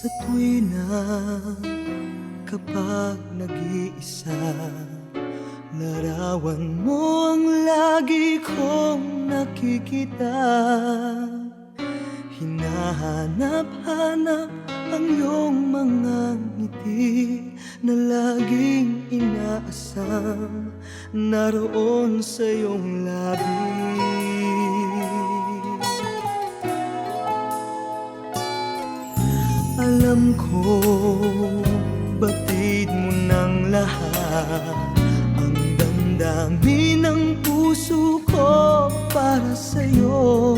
Sa tuwina kapag nag-iisa, larawan mo ang lagi kong nakikita. Hinahanap-hanap ang iyong mga ngiti na laging inaasam naroon sa iyong labi. Alam ko, batid mo ng lahat ang damdamin ng puso ko para sa'yo.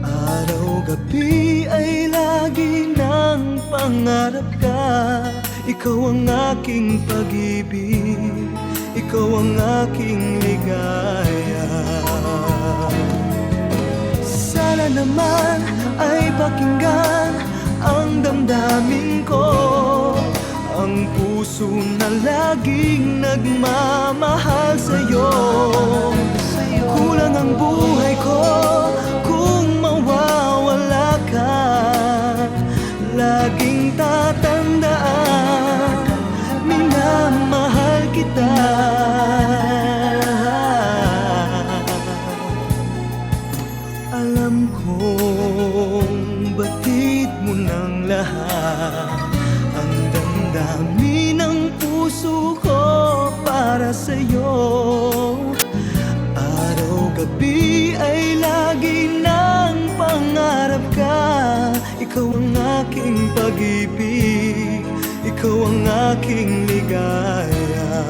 Araw-gabi ay lagi ng pangarap ka. Ikaw ang aking pag-ibig, ikaw ang aking ligaya. Sana naman ay pakinggan ang damdamin ko, ang puso na laging nagmamahal sa'yo. Kulang ang buhay ko kung mawawala ka. Laging tatandaan, minamahal kita. Alam kong batid mo ng lahat ang damdamin ng puso ko para sa'yo. Araw-gabi ay lagi ng pangarap ka. Ikaw ang aking pag-ibig, ikaw ang aking ligaya.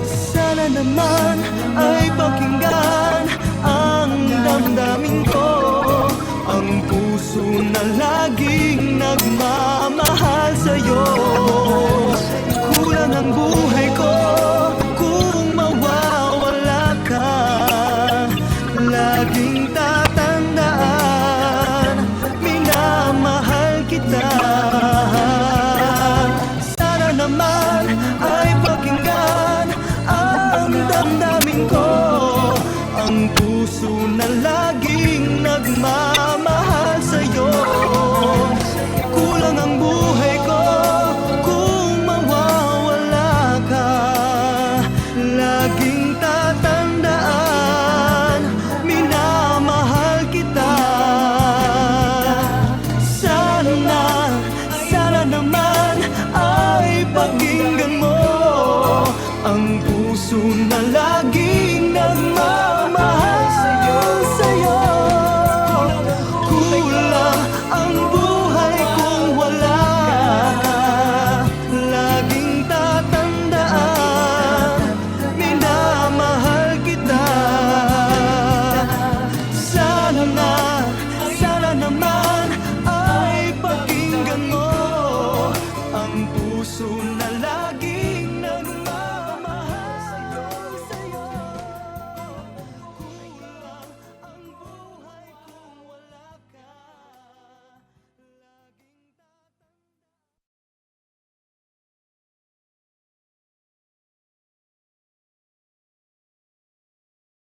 Sana naman ay pakinggan ang damdamin ko, ang puso na laging nagmamahal sa'yo. Kulang ang buhay ko kung mawawala ka. Laging tatandaan, minamahal kita. Sana naman ay pakinggan ang damdamin ko, ang puso na